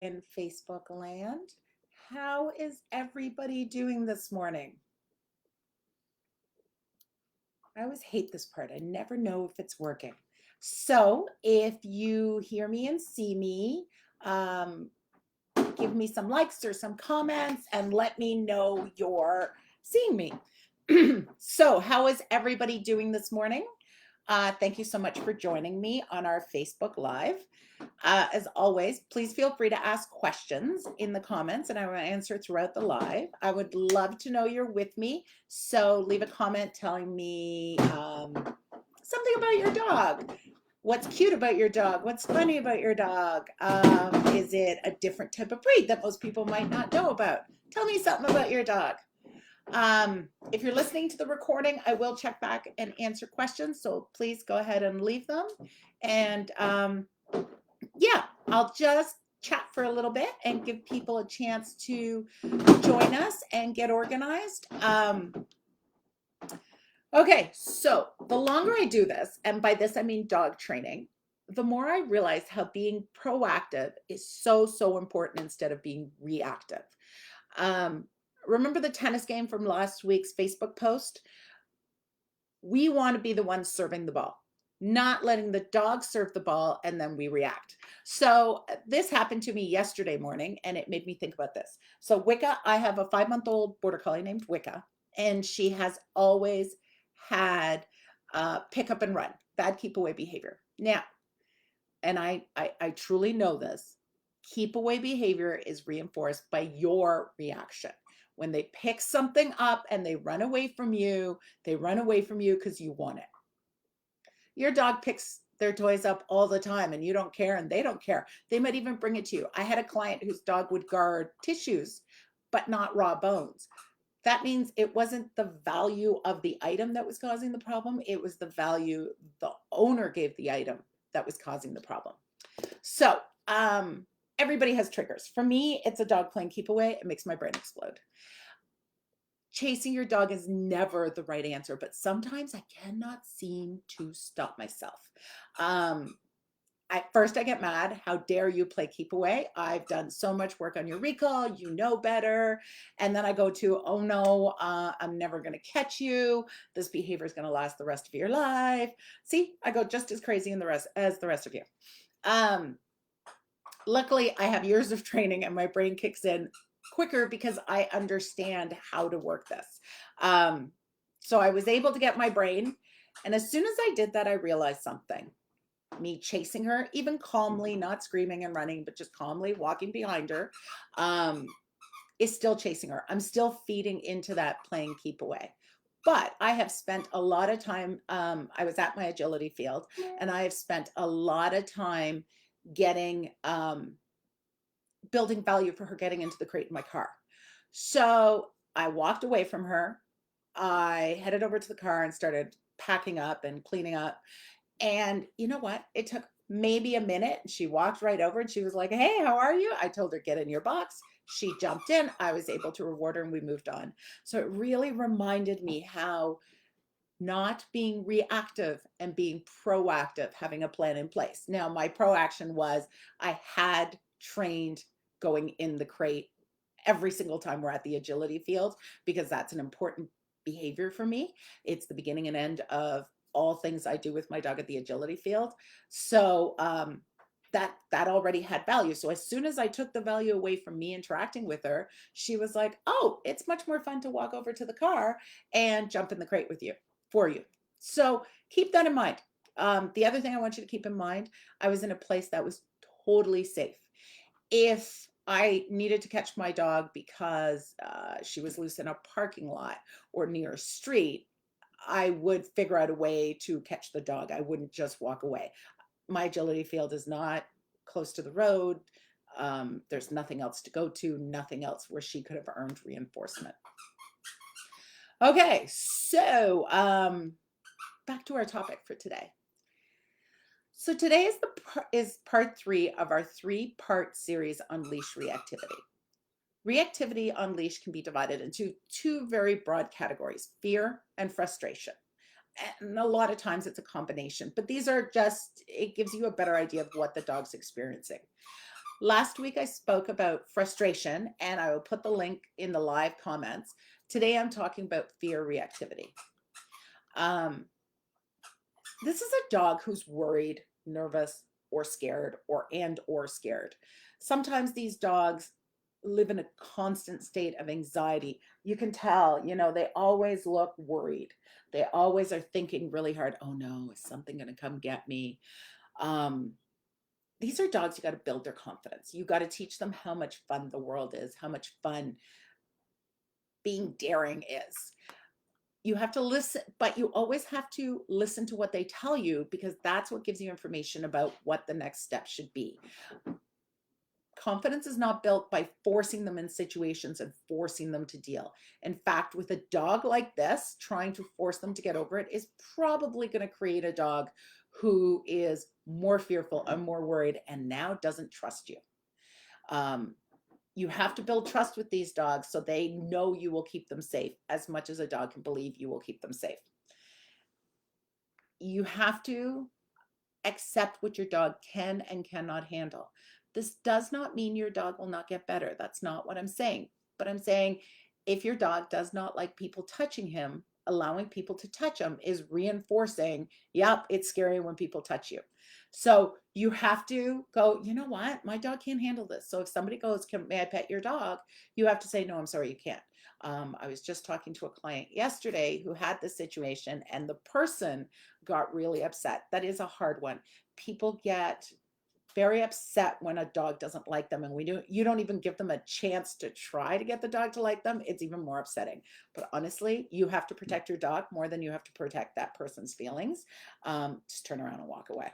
in Facebook land. How is everybody doing this morning? I always hate this part. I never know if it's working. So if you hear me and see me, um, give me some likes or some comments and let me know you're seeing me. So, how is everybody doing this morning? Thank you so much for joining me on our Facebook Live. As always, please feel free to ask questions in the comments and I will answer throughout the live. I would love to know you're with me. So leave a comment telling me something about your dog. What's cute about your dog? What's funny about your dog? Is it a different type of breed that most people might not know about? Tell me something about your dog. If you're listening to the recording, I will check back and answer questions. So please go ahead and leave them. And yeah, I'll just chat for a little bit and give people a chance to join us and get organized. Okay, so the longer I do this, and by this I mean dog training, the more I realize how being proactive is so important instead of being reactive. Um, Remember the tennis game from last week's Facebook post? We want to be the ones serving the ball, not letting the dog serve the ball and then we react. So this happened to me yesterday morning and it made me think about this. So Wicca, I have a 5-month-old border collie named Wicca, and she has always had pick up and run, bad keep away behavior. Now, and I truly know this, keep away behavior is reinforced by your reaction. When they pick something up and they run away from you, they run away from you because you want it. Your dog picks their toys up all the time and you don't care and they don't care. They might even bring it to you. I had a client whose dog would guard tissues, but not raw bones. That means it wasn't the value of the item that was causing the problem. It was the value the owner gave the item that was causing the problem. So, everybody has triggers. For me, it's a dog playing keep away. It makes my brain explode. Chasing your dog is never the right answer, but sometimes I cannot seem to stop myself. Um, at first, I get mad. How dare you play keep away? I've done so much work on your recall. You know better. And then I go to, oh no, I'm never going to catch you. This behavior is going to last the rest of your life. See, I go just as crazy in the rest as the rest of you. Um, Luckily, I have years of training and my brain kicks in quicker because I understand how to work this. So I was able to get my brain. And as soon as I did that, I realized something. Me chasing her, even calmly, not screaming and running, but just calmly walking behind her, is still chasing her. I'm still feeding into that playing keep away. But I have spent a lot of time, I was at my agility field, and I have spent a lot of time getting building value for her getting into the crate in my car. So I walked away from her. I headed over to the car and started packing up and cleaning up. And you know what? It took maybe a minute. She walked right over and she was like, hey, how are you? I told her, get in your box. She jumped in. I was able to reward her and we moved on. So it really reminded me how not being reactive and being proactive, having a plan in place. Now, my proaction was I had trained going in the crate every single time we're at the agility field because that's an important behavior for me. It's the beginning and end of all things I do with my dog at the agility field. So that already had value. So as soon as I took the value away from me interacting with her, she was like, oh, it's much more fun to walk over to the car and jump in the crate with you for you. So keep that in mind. The other thing I want you to keep in mind, I was in a place that was totally safe. If I needed to catch my dog because she was loose in a parking lot or near a street, I would figure out a way to catch the dog. I wouldn't just walk away. My agility field is not close to the road. There's nothing else to go to, nothing else where she could have earned reinforcement. Okay, so back to our topic for today. So today is part 3 of our 3-part series on leash reactivity. Reactivity on leash can be divided into 2 very broad categories: fear and frustration. And a lot of times it's a combination, but these are just, it gives you a better idea of what the dog's experiencing. Last week I spoke about frustration, and I will put the link in the live comments. Today I'm talking about fear reactivity. This is a dog who's worried, nervous, or scared, or scared. Sometimes these dogs live in a constant state of anxiety. You can tell, they always look worried. They always are thinking really hard. Oh no, is something going to come get me? Um, these are dogs you got to build their confidence. You got to teach them how much fun the world is, how much fun being daring is. You have to listen, but you always have to listen to what they tell you, because that's what gives you information about what the next step should be. Confidence is not built by forcing them in situations and forcing them to deal. In fact, with a dog like this, trying to force them to get over it is probably going to create a dog who is more fearful and more worried and now doesn't trust you. You have to build trust with these dogs so they know you will keep them safe as much as a dog can believe you will keep them safe. You have to accept what your dog can and cannot handle. This does not mean your dog will not get better. That's not what I'm saying. But I'm saying if your dog does not like people touching him, allowing people to touch him is reinforcing, yep, it's scary when people touch you. So you have to go, you know what? My dog can't handle this. So if somebody goes, may I pet your dog? You have to say, no, I'm sorry, you can't. I was just talking to a client yesterday who had this situation, and the person got really upset. That is a hard one. People get very upset when a dog doesn't like them, and you don't even give them a chance to try to get the dog to like them. It's even more upsetting. But honestly, you have to protect your dog more than you have to protect that person's feelings. Just turn around and walk away.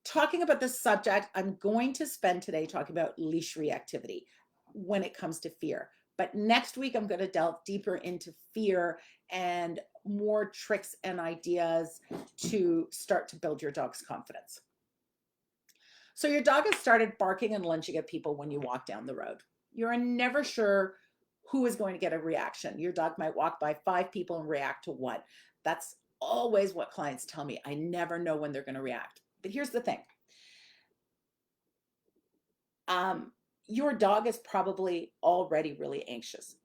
Talking about this subject, I'm going to spend today talking about leash reactivity when it comes to fear. But next week, I'm going to delve deeper into fear and more tricks and ideas to start to build your dog's confidence. So your dog has started barking and lunging at people when you walk down the road. You're never sure who is going to get a reaction. Your dog might walk by 5 people and react to one. That's always what clients tell me. I never know when they're going to react. But here's the thing. Your dog is probably already really anxious.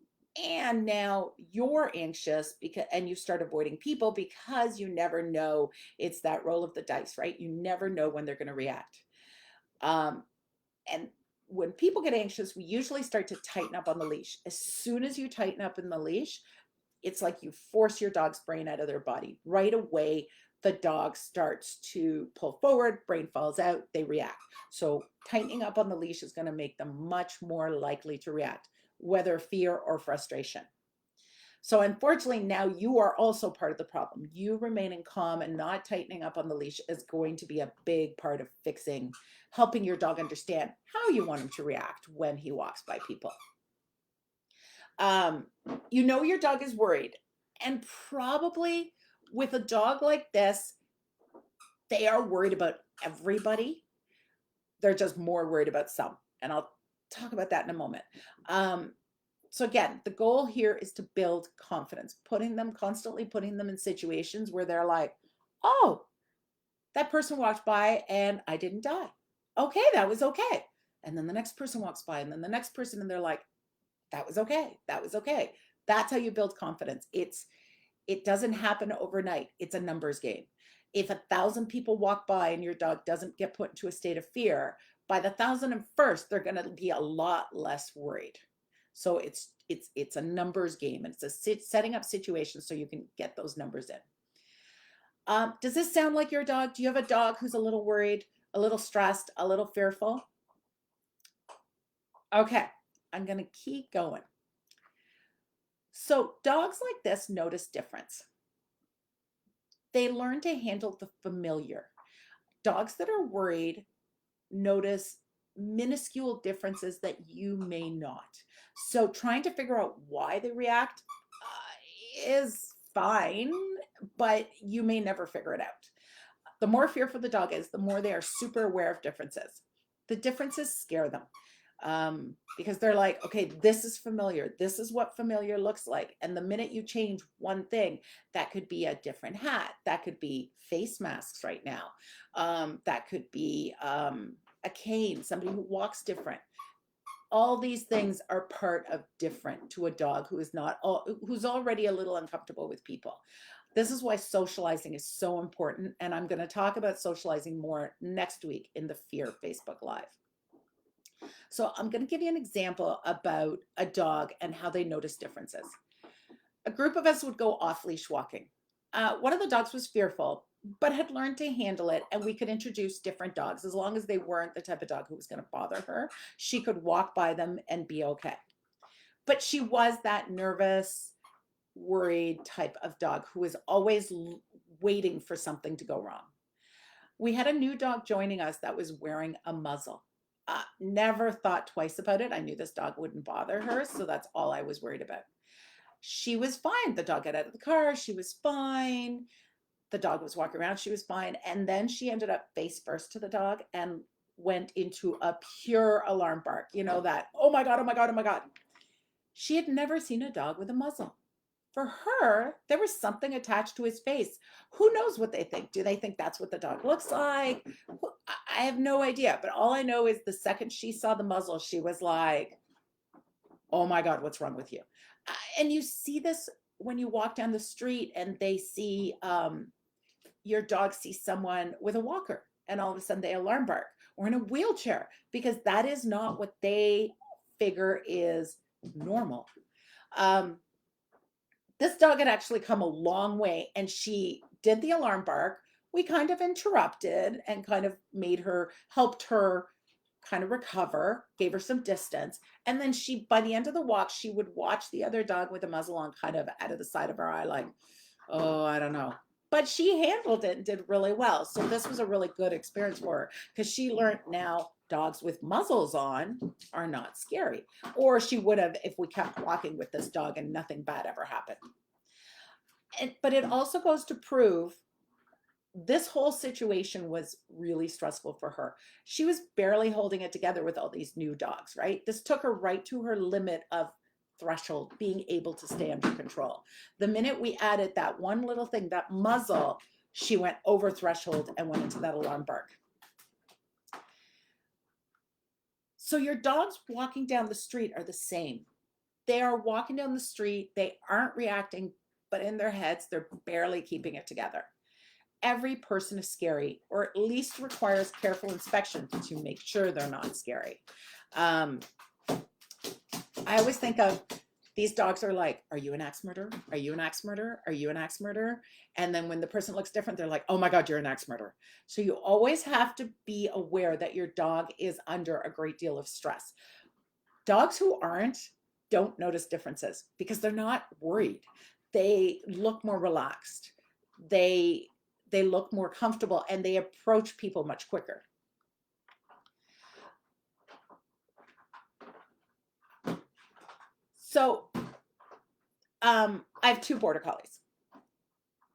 And now you're anxious and you start avoiding people because you never know. It's that roll of the dice, right? You never know when they're going to react. And when people get anxious, we usually start to tighten up on the leash. As soon as you tighten up in the leash, it's like you force your dog's brain out of their body. Right away, the dog starts to pull forward, brain falls out, they react. So tightening up on the leash is going to make them much more likely to react, whether fear or frustration. So unfortunately, now you are also part of the problem. You remaining calm and not tightening up on the leash is going to be a big part of helping your dog understand how you want him to react when he walks by people. You know your dog is worried, and probably with a dog like this, they are worried about everybody. They're just more worried about some, and I'll talk about that in a moment. So again, the goal here is to build confidence, constantly putting them in situations where they're like, oh, that person walked by and I didn't die. Okay, that was okay. And then the next person walks by, and then the next person, and they're like, that was okay. That was okay. That's how you build confidence. It doesn't happen overnight. It's a numbers game. If 1,000 people walk by and your dog doesn't get put into a state of fear, by the 1,001st, they're going to be a lot less worried. So it's a numbers game, and it's a setting up situations so you can get those numbers in. Does this sound like your dog? Do you have a dog who's a little worried, a little stressed, a little fearful? Okay, I'm going to keep going. So dogs like this notice difference. They learn to handle the familiar. Dogs that are worried notice minuscule differences that you may not. So trying to figure out why they react is fine, but you may never figure it out. The more fearful the dog is, the more they are super aware of differences. The differences scare them. Because they're like, okay, this is familiar. This is what familiar looks like. And the minute you change one thing, that could be a different hat. That could be face masks right now. That could be a cane, somebody who walks different. All these things are part of different to a dog who is not who's already a little uncomfortable with people. This is why socializing is so important. And I'm going to talk about socializing more next week in the Fear Facebook Live. So I'm going to give you an example about a dog and how they notice differences. A group of us would go off leash walking. One of the dogs was fearful, but had learned to handle it, and we could introduce different dogs. As long as they weren't the type of dog who was going to bother her, she could walk by them and be okay. But she was that nervous, worried type of dog who was always waiting for something to go wrong. We had a new dog joining us that was wearing a muzzle. Never thought twice about it. I knew this dog wouldn't bother her, so that's all I was worried about. She was fine. The dog got out of the car. She was fine. The dog was walking around. She was fine. And then she ended up face first to the dog and went into a pure alarm bark. You know, that, oh my God, oh my God, oh my God. She had never seen a dog with a muzzle. For her, there was something attached to his face. Who knows what they think? Do they think that's what the dog looks like? I have no idea. But all I know is the second she saw the muzzle, she was like, oh my God, what's wrong with you? And you see this when you walk down the street and they see your dog sees someone with a walker, and all of a sudden they alarm bark, or in a wheelchair, because that is not what they figure is normal. This dog had actually come a long way, and she did the alarm bark. We kind of interrupted and kind of helped her kind of recover, gave her some distance. And then she, by the end of the walk, she would watch the other dog with a muzzle on kind of out of the side of her eye, like, oh, I don't know. But she handled it and did really well. So this was a really good experience for her, because she learned now dogs with muzzles on are not scary. Or she would have if we kept walking with this dog and nothing bad ever happened. But it also goes to prove this whole situation was really stressful for her. She was barely holding it together with all these new dogs, right? This took her right to her limit of threshold, being able to stay under control. The minute we added that one little thing, that muzzle, she went over threshold and went into that alarm bark. So your dogs walking down the street are the same. They are walking down the street, they aren't reacting, but in their heads, they're barely keeping it together. Every person is scary, or at least requires careful inspection to make sure they're not scary. I always think of these dogs are like, are you an axe murderer? Are you an axe murderer? Are you an axe murderer? And then when the person looks different, they're like, oh my God, you're an axe murderer. So you always have to be aware that your dog is under a great deal of stress. Dogs who aren't don't notice differences because they're not worried. They look more relaxed. They look more comfortable, and they approach people much quicker. So I have two border collies.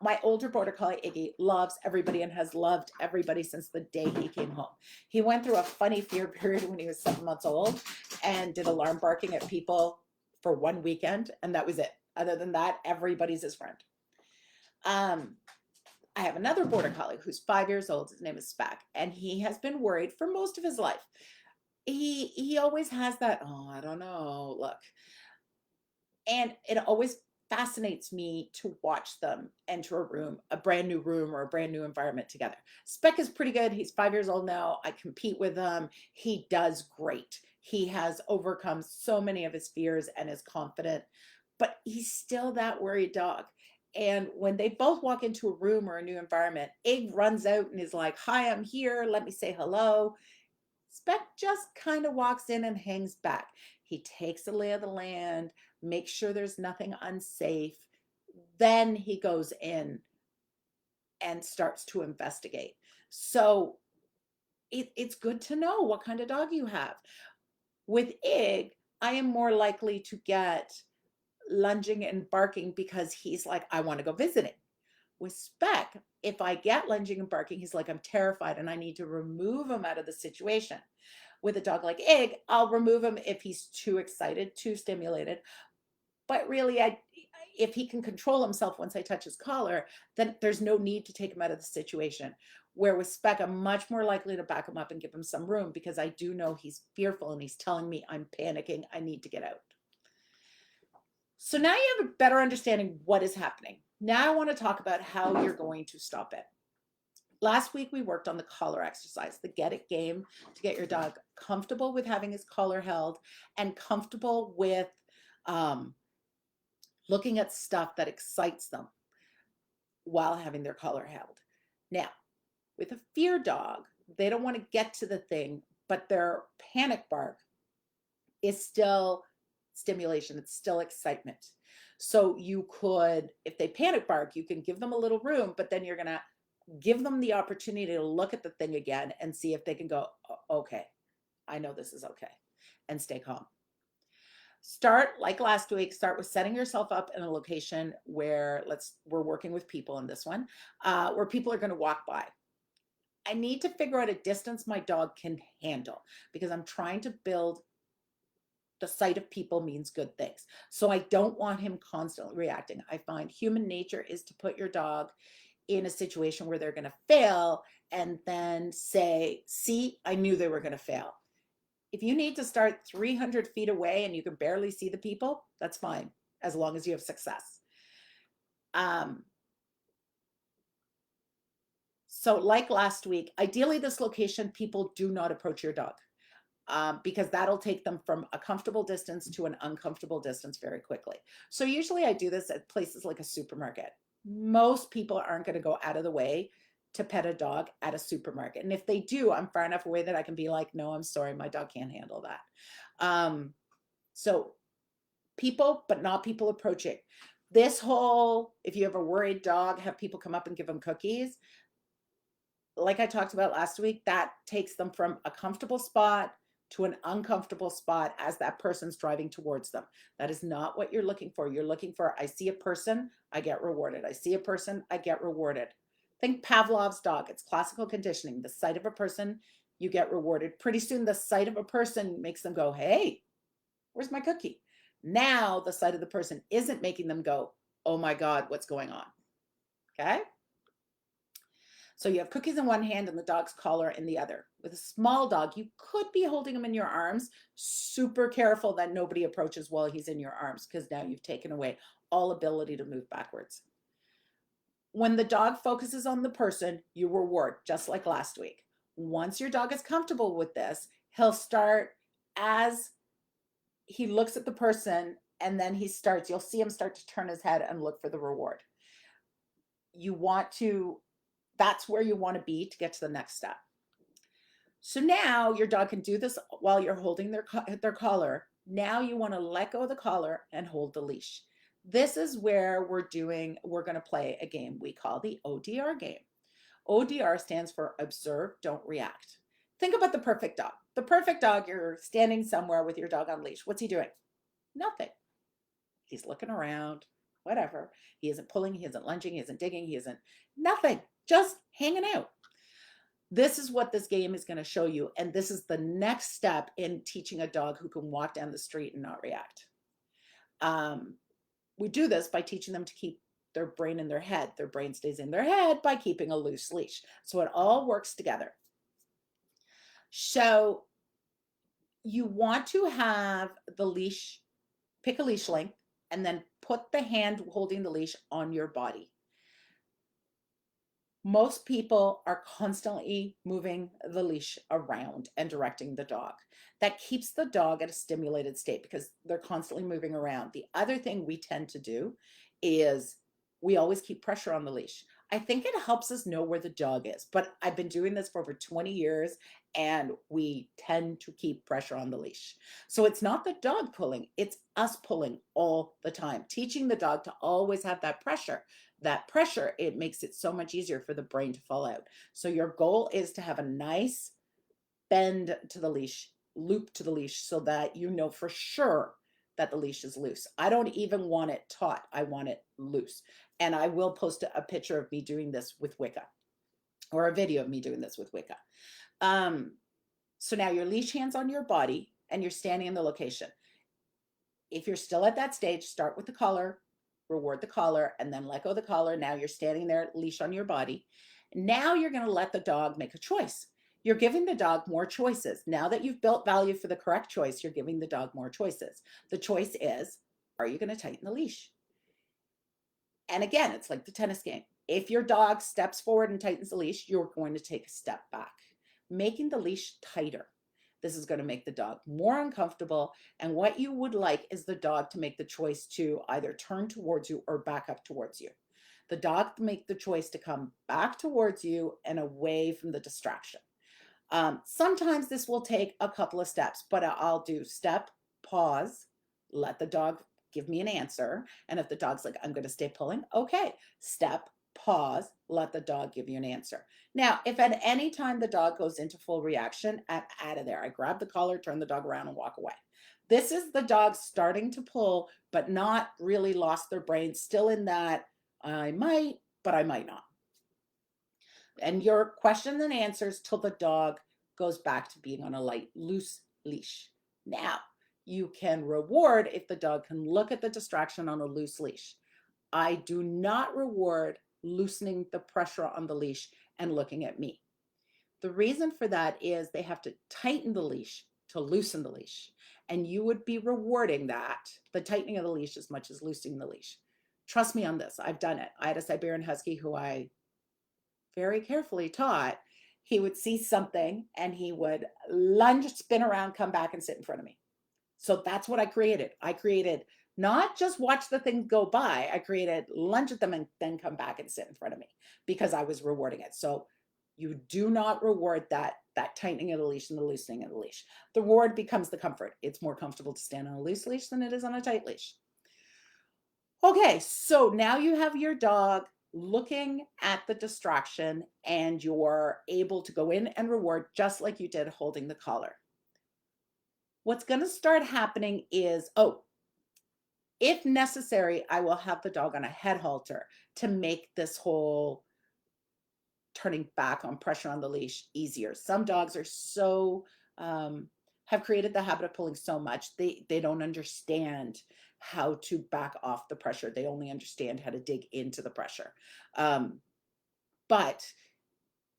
My older border collie, Iggy, loves everybody and has loved everybody since the day he came home. He went through a funny fear period when he was 7 months old and did alarm barking at people for one weekend, and that was it. Other than that, everybody's his friend. I have another border collie who's 5 years old. His name is Speck, and he has been worried for most of his life. He always has that, oh, I don't know, look. And it always fascinates me to watch them enter a room, a brand new room or a brand new environment together. Speck is pretty good. He's 5 years old now. I compete with him. He does great. He has overcome so many of his fears and is confident, but he's still that worried dog. And when they both walk into a room or a new environment, Ig runs out and is like, hi, I'm here. Let me say hello. Speck just kind of walks in and hangs back. He takes a lay of the land, makes sure there's nothing unsafe. Then he goes in and starts to investigate. So it's good to know what kind of dog you have. With Ig, I am more likely to get lunging and barking because he's like, I want to go visiting. With Speck, if I get lunging and barking, he's like, I'm terrified and I need to remove him out of the situation. With a dog like Egg, I'll remove him if he's too excited, too stimulated. But really, if he can control himself once I touch his collar, then there's no need to take him out of the situation. Where with Speck, I'm much more likely to back him up and give him some room because I do know he's fearful and he's telling me I'm panicking. I need to get out. So now you have a better understanding what is happening. Now I want to talk about how you're going to stop it. Last week, we worked on the collar exercise, the get it game, to get your dog comfortable with having his collar held and comfortable with looking at stuff that excites them while having their collar held. Now, with a fear dog, they don't want to get to the thing, but their panic bark is still stimulation. It's still excitement. So you could, if they panic bark, you can give them a little room, but then you're going to give them the opportunity to look at the thing again and see if they can go, okay, I know this is okay, and stay calm. Start like last week, start with setting yourself up in a location where we're working with people in this one, where people are going to walk by. I need to figure out a distance my dog can handle because I'm trying to build the sight of people means good things. So I don't want him constantly reacting. I find human nature is to put your dog in a situation where they're going to fail and then say, see, I knew they were going to fail. If you need to start 300 feet away and you can barely see the people, that's fine, as long as you have success. So like last week, ideally this location, people do not approach your dog because that'll take them from a comfortable distance to an uncomfortable distance very quickly. So usually I do this at places like a supermarket. Most people aren't going to go out of the way to pet a dog at a supermarket. And if they do, I'm far enough away that I can be like, no, I'm sorry, my dog can't handle that. So people, but not people approaching. This whole, if you have a worried dog, have people come up and give them cookies. Like I talked about last week, that takes them from a comfortable spot to an uncomfortable spot as that person's driving towards them. That is not what you're looking for. You're looking for, I see a person, I get rewarded. I see a person, I get rewarded. Think Pavlov's dog. It's classical conditioning. The sight of a person, you get rewarded. Pretty soon, the sight of a person makes them go, hey, where's my cookie? Now, the sight of the person isn't making them go, oh my God, what's going on? Okay? So you have cookies in one hand and the dog's collar in the other. With a small dog, you could be holding him in your arms. Super careful that nobody approaches while he's in your arms because now you've taken away all ability to move backwards. When the dog focuses on the person, you reward, just like last week. Once your dog is comfortable with this, he'll start as he looks at the person and then you'll see him start to turn his head and look for the reward. That's where you want to be to get to the next step. So now your dog can do this while you're holding their collar. Now you want to let go of the collar and hold the leash. This is where we're going to play a game we call the ODR game. ODR stands for observe, don't react. Think about the perfect dog. The perfect dog, you're standing somewhere with your dog on leash. What's he doing? Nothing. He's looking around, whatever. He isn't pulling, he isn't lunging, he isn't digging, he isn't nothing, just hanging out. This is what this game is going to show you. And this is the next step in teaching a dog who can walk down the street and not react. We do this by teaching them to keep their brain in their head. Their brain stays in their head by keeping a loose leash. So it all works together. So you want to have the leash, pick a leash length, and then put the hand holding the leash on your body. Most people are constantly moving the leash around and directing the dog. That keeps the dog at a stimulated state because they're constantly moving around. The other thing we tend to do is we always keep pressure on the leash. I think it helps us know where the dog is, but I've been doing this for over 20 years and we tend to keep pressure on the leash. So it's not the dog pulling, it's us pulling all the time, teaching the dog to always have that pressure. That pressure, it makes it so much easier for the brain to fall out. So your goal is to have a nice bend to the leash, loop to the leash so that you know for sure that the leash is loose. I don't even want it taut. I want it loose. And I will post a picture of me doing this with Wicca or a video of me doing this with Wicca. So now your leash hand's on your body and you're standing in the location. If you're still at that stage, start with the collar, reward the collar, and then let go of the collar. Now you're standing there, leash on your body. Now you're going to let the dog make a choice. You're giving the dog more choices. Now that you've built value for the correct choice, you're giving the dog more choices. The choice is, are you going to tighten the leash? And again, it's like the tennis game. If your dog steps forward and tightens the leash, you're going to take a step back, making the leash tighter. This is going to make the dog more uncomfortable. And what you would like is the dog to make the choice to either turn towards you or back up towards you. The dog to make the choice to come back towards you and away from the distraction. Sometimes this will take a couple of steps, but I'll do step, pause, let the dog give me an answer. And if the dog's like, I'm going to stay pulling, okay, step, pause, let the dog give you an answer. Now, if at any time the dog goes into full reaction, I'm out of there. I grab the collar, turn the dog around and walk away. This is the dog starting to pull, but not really lost their brain, still in that I might, but I might not. And your questions and answers till the dog goes back to being on a light, loose leash. Now, you can reward if the dog can look at the distraction on a loose leash. I do not reward loosening the pressure on the leash and looking at me. The reason for that is they have to tighten the leash to loosen the leash. And you would be rewarding that, the tightening of the leash, as much as loosening the leash. Trust me on this. I've done it. I had a Siberian Husky who I very carefully taught. He would see something and he would lunge, spin around, come back and sit in front of me. So that's what I created. I created not just watch the thing go by. I created lunge at them and then come back and sit in front of me because I was rewarding it. So you do not reward that tightening of the leash and the loosening of the leash. The reward becomes the comfort. It's more comfortable to stand on a loose leash than it is on a tight leash. Okay, so now you have your dog looking at the distraction and you're able to go in and reward just like you did holding the collar. What's going to start happening is, if necessary, I will have the dog on a head halter to make this whole turning back on pressure on the leash easier. Some dogs are so, have created the habit of pulling so much, they don't understand how to back off the pressure. They only understand how to dig into the pressure. But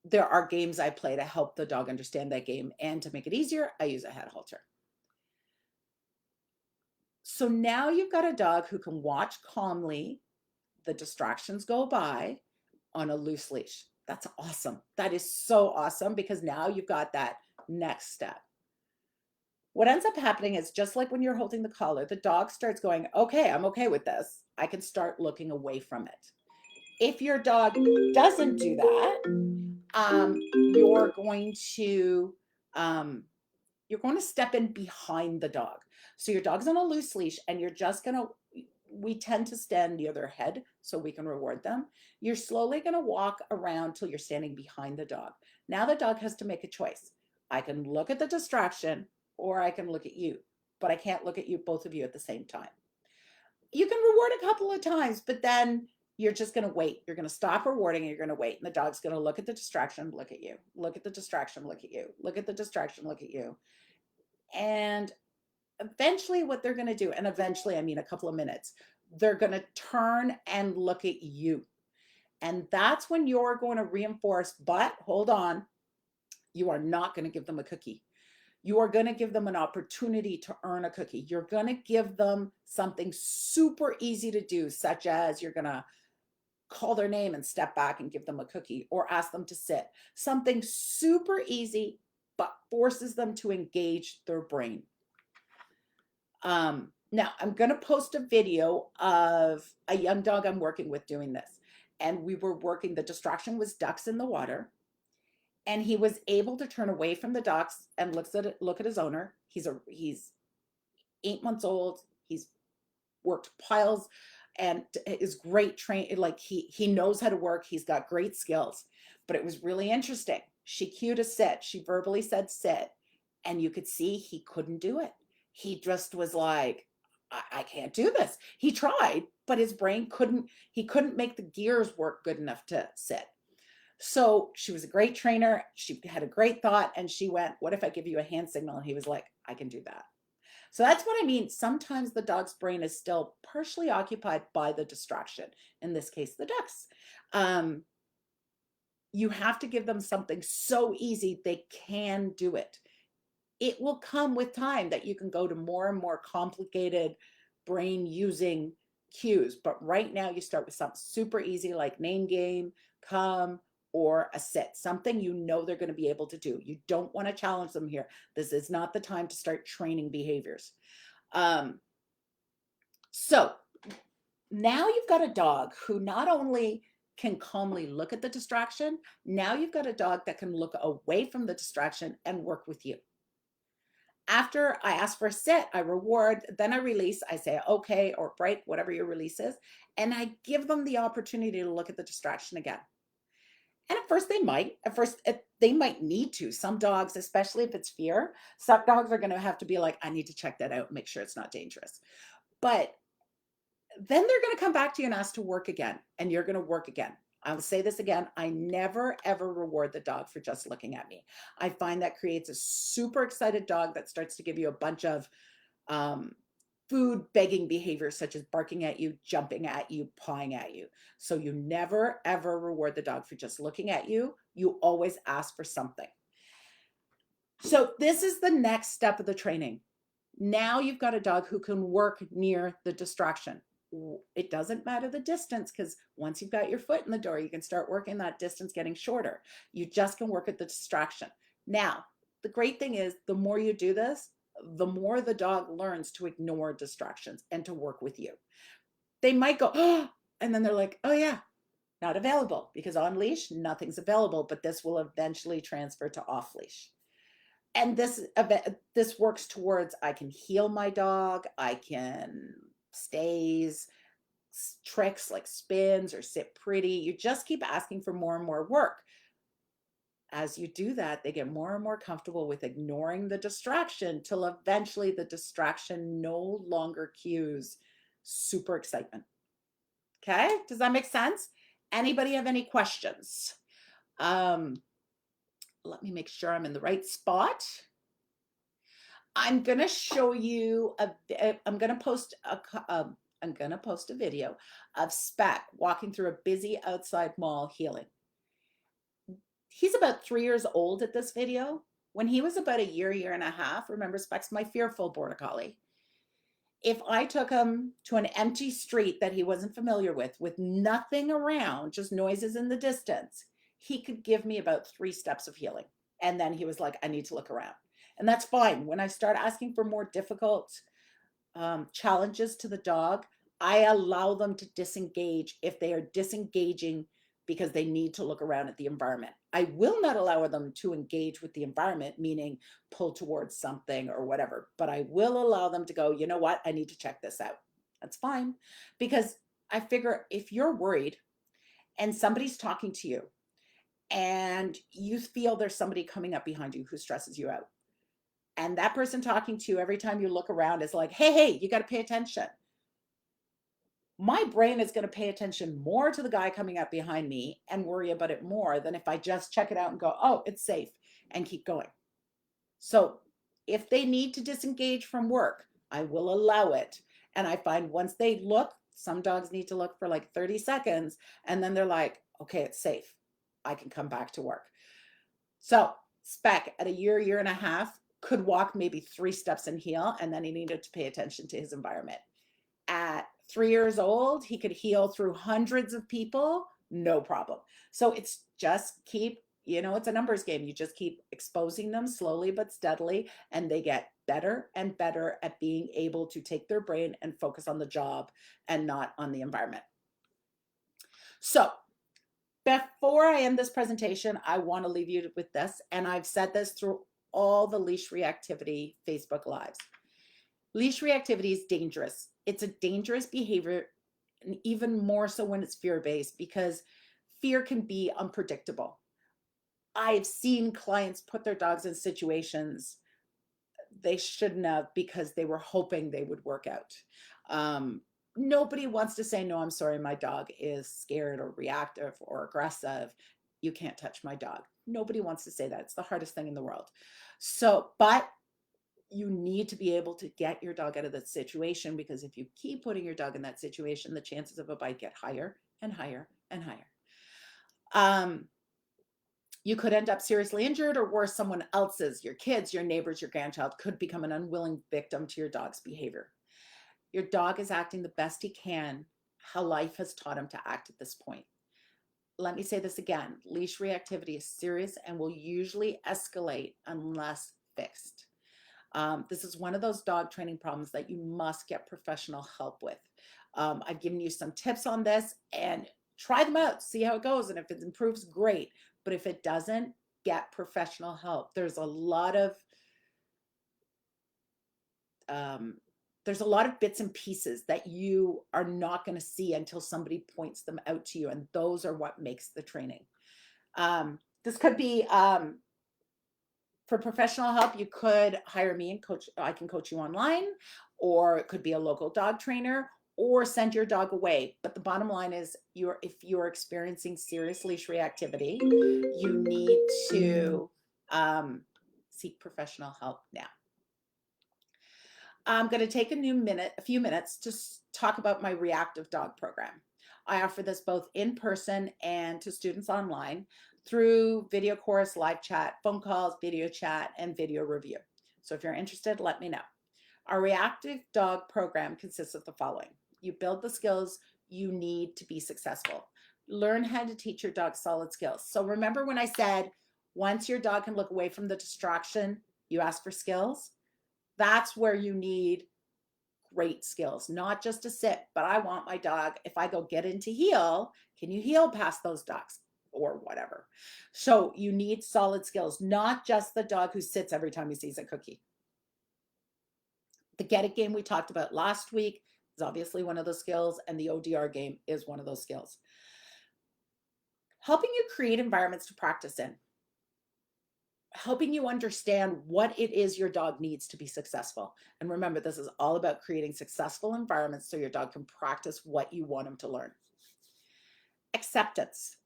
there are games I play to help the dog understand that game, and to make it easier, I use a head halter. So now you've got a dog who can watch calmly the distractions go by on a loose leash. That's awesome. That is so awesome because now you've got that next step. What ends up happening is, just like when you're holding the collar, the dog starts going, okay, I'm okay with this. I can start looking away from it. If your dog doesn't do that, you're going to step in behind the dog. So your dog's on a loose leash and you're just going to, we tend to stand near their head so we can reward them. You're slowly going to walk around till you're standing behind the dog. Now the dog has to make a choice. I can look at the distraction or I can look at you, but I can't look at you, both of you at the same time. You can reward a couple of times, but then you're just going to wait. You're going to stop rewarding and you're going to wait. And the dog's going to look at the distraction, look at you, look at the distraction, look at you, look at the distraction, look at you. And eventually what they're going to do, and eventually I mean a couple of minutes, they're going to turn and look at you. And that's when you're going to reinforce, but hold on, you are not going to give them a cookie. You are going to give them an opportunity to earn a cookie. You're going to give them something super easy to do, such as you're going to call their name and step back and give them a cookie, or ask them to sit. Something super easy, but forces them to engage their brain. Now I'm going to post a video of a young dog I'm working with doing this. And we were working, the distraction was ducks in the water. And he was able to turn away from the ducks and look at his owner. He's 8 months old. He's worked piles and is great trained. Like he knows how to work. He's got great skills, but it was really interesting. She cued a sit. She verbally said sit, and you could see he couldn't do it. He just was like, I can't do this. He tried, but his brain couldn't, he couldn't make the gears work good enough to sit. So she was a great trainer. She had a great thought and she went, what if I give you a hand signal? And he was like, I can do that. So that's what I mean. Sometimes the dog's brain is still partially occupied by the distraction, in this case, the ducks. Um, you have to give them something so easy they can do it. It will come with time that you can go to more and more complicated brain using cues. But right now, you start with something super easy like name game, come, or a sit, something you know they're going to be able to do. You don't want to challenge them here. This is not the time to start training behaviors. Um, so now you've got a dog who not only can calmly look at the distraction, now you've got a dog that can look away from the distraction and work with you. After I ask for a sit, I reward, then I release. I say, okay, or break, whatever your release is. And I give them the opportunity to look at the distraction again. And at first they might need to. Some dogs, especially if it's fear, some dogs are going to have to be like, I need to check that out, make sure it's not dangerous. But then they're going to come back to you and ask to work again, and you're going to work again. I'll say this again. I never, ever reward the dog for just looking at me. I find that creates a super excited dog that starts to give you a bunch of um, food begging behaviors, such as barking at you, jumping at you, pawing at you. So you never, ever reward the dog for just looking at you. You always ask for something. So this is the next step of the training. Now you've got a dog who can work near the distraction. It doesn't matter the distance, because once you've got your foot in the door, you can start working that distance getting shorter. You just can work at the distraction. Now, the great thing is the more you do this, the more the dog learns to ignore distractions and to work with you. They might go, oh, and then they're like, oh yeah, not available, because on leash, nothing's available, but this will eventually transfer to off leash. And this works towards, I can heal my dog, I can stays, tricks like spins or sit pretty. You just keep asking for more and more work. As you do that, they get more and more comfortable with ignoring the distraction till eventually the distraction no longer cues super excitement. Okay, does that make sense? Anybody have any questions? um Let me make sure I'm in the right spot. I'm gonna show you I'm gonna post I'm gonna post a video of Speck walking through a busy outside mall healing. He's about 3 years old at this video. When he was about a year and a half, remember Speck's my fearful border collie. If I took him to an empty street that he wasn't familiar with nothing around, just noises in the distance, he could give me about 3 steps of healing. And then he was like, I need to look around. And that's fine. When I start asking for more difficult challenges to the dog, I allow them to disengage if they are disengaging because they need to look around at the environment. I will not allow them to engage with the environment, meaning pull towards something or whatever, but I will allow them to go, you know what, I need to check this out. That's fine. Because I figure if you're worried and somebody's talking to you and you feel there's somebody coming up behind you who stresses you out, and that person talking to you every time you look around is like, hey, you got to pay attention. My brain is going to pay attention more to the guy coming up behind me and worry about it more than if I just check it out and go, oh, it's safe, and keep going. So if they need to disengage from work, I will allow it. And I find once they look, some dogs need to look for like 30 seconds, and then they're like, okay, it's safe. I can come back to work. So Speck at a year and a half could walk maybe 3 steps and heal, and then he needed to pay attention to his environment. At 3 years old, he could heal through hundreds of people, no problem. So it's just keep, it's a numbers game. You just keep exposing them slowly but steadily, and they get better and better at being able to take their brain and focus on the job and not on the environment. So before I end this presentation, I want to leave you with this, and I've said this through all the Leash Reactivity Facebook Lives. Leash reactivity is dangerous. It's a dangerous behavior, and even more so when it's fear-based, because fear can be unpredictable. I've seen clients put their dogs in situations they shouldn't have because they were hoping they would work out. Nobody wants to say, no, I'm sorry, my dog is scared or reactive or aggressive. you can't touch my dog. Nobody wants to say that. It's the hardest thing in the world. So, but you need to be able to get your dog out of that situation, because if you keep putting your dog in that situation, the chances of a bite get higher and higher and higher. You could end up seriously injured, or worse, someone else's, your kids, your neighbors, your grandchild could become an unwilling victim to your dog's behavior. Your dog is acting the best he can, how life has taught him to act at this point. Let me say this again, leash reactivity is serious and will usually escalate unless fixed. This is one of those dog training problems that you must get professional help with. I've given you some tips on this, and try them out, see how it goes. And if it improves, great. But if it doesn't, get professional help. Um, there's a lot of bits and pieces that you are not going to see until somebody points them out to you. And those are what makes the training. This could be, for professional help, you could hire me and coach. I can coach you online, or it could be a local dog trainer, or send your dog away. But the bottom line is, if you're experiencing serious leash reactivity, you need to seek professional help now. I'm going to take a few minutes to talk about my reactive dog program. I offer this both in person and to students online through video course, live chat, phone calls, video chat, and video review. So if you're interested, let me know. Our reactive dog program consists of the following. You build the skills you need to be successful. Learn how to teach your dog solid skills. So remember when I said, once your dog can look away from the distraction, you ask for skills? That's where you need great skills, not just to sit, but I want my dog, if I go get into heel, can you heel past those dogs or whatever? So you need solid skills, not just the dog who sits every time he sees a cookie. The get it game we talked about last week is obviously one of those skills, and the ODR game is one of those skills. Helping you create environments to practice in. Helping you understand what it is your dog needs to be successful. And remember, this is all about creating successful environments so your dog can practice what you want him to learn. Acceptance.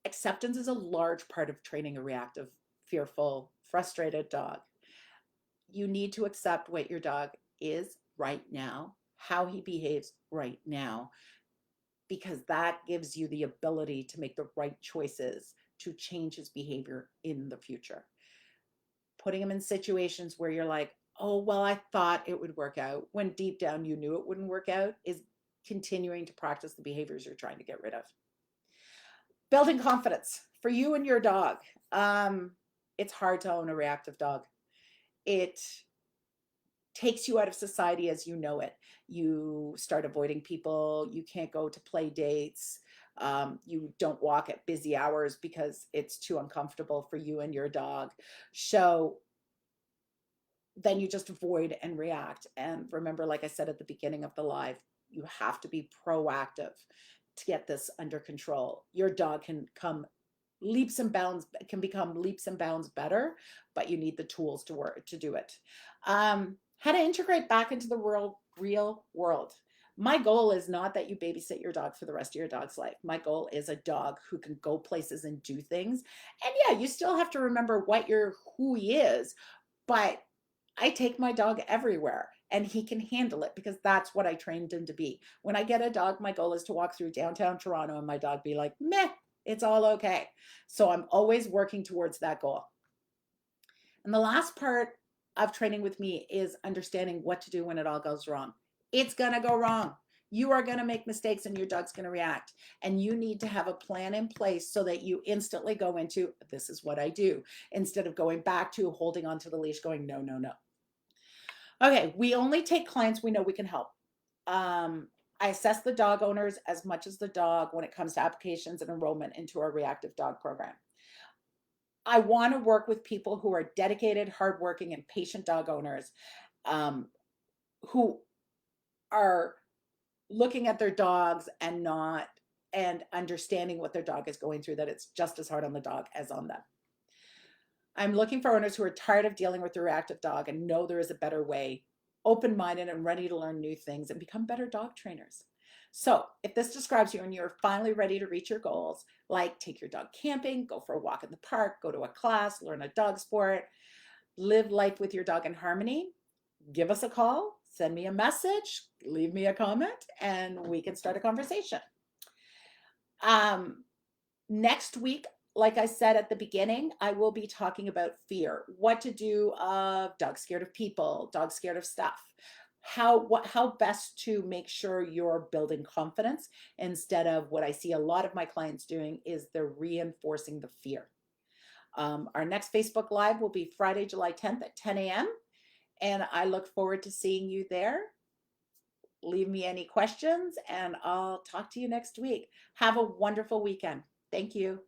Acceptance is a large part of training a reactive, fearful, frustrated dog. You need to accept what your dog is right now, how he behaves right now, because that gives you the ability to make the right choices to change his behavior in the future. Putting him in situations where you're like, oh, well, I thought it would work out, when deep down you knew it wouldn't work out, is continuing to practice the behaviors you're trying to get rid of. Building confidence for you and your dog. It's hard to own a reactive dog. It takes you out of society as you know it. You start avoiding people. You can't go to play dates. You don't walk at busy hours because it's too uncomfortable for you and your dog. So then you just avoid and react. And remember, like I said at the beginning of the live, you have to be proactive to get this under control. Your dog can become leaps and bounds better, but you need the tools to do it. How to integrate back into the real world. My goal is not that you babysit your dog for the rest of your dog's life. My goal is a dog who can go places and do things. And yeah, you still have to remember who he is, but I take my dog everywhere and he can handle it because that's what I trained him to be. When I get a dog, my goal is to walk through downtown Toronto and my dog be like, meh, it's all okay. So I'm always working towards that goal. And the last part of training with me is understanding what to do when it all goes wrong. It's going to go wrong. You are going to make mistakes and your dog's going to react. And you need to have a plan in place so that you instantly go into, this is what I do, instead of going back to holding onto the leash going, no, no, no. Okay, we only take clients we know we can help. I assess the dog owners as much as the dog when it comes to applications and enrollment into our reactive dog program. I want to work with people who are dedicated, hardworking, and patient dog owners who are looking at their dogs and understanding what their dog is going through, that it's just as hard on the dog as on them. I'm looking for owners who are tired of dealing with their reactive dog and know there is a better way, open-minded and ready to learn new things and become better dog trainers. So if this describes you and you're finally ready to reach your goals, like take your dog camping, go for a walk in the park, go to a class, learn a dog sport, live life with your dog in harmony, give us a call, send me a message, leave me a comment, and we can start a conversation. Um, Next week, like I said at the beginning, I will be talking about fear, what to do of dogs scared of people, dogs scared of stuff, how best to make sure you're building confidence instead of what I see a lot of my clients doing is they're reinforcing the fear. Our next Facebook Live will be Friday, July 10th at 10 a.m. And I look forward to seeing you there. Leave me any questions and I'll talk to you next week. Have a wonderful weekend. Thank you.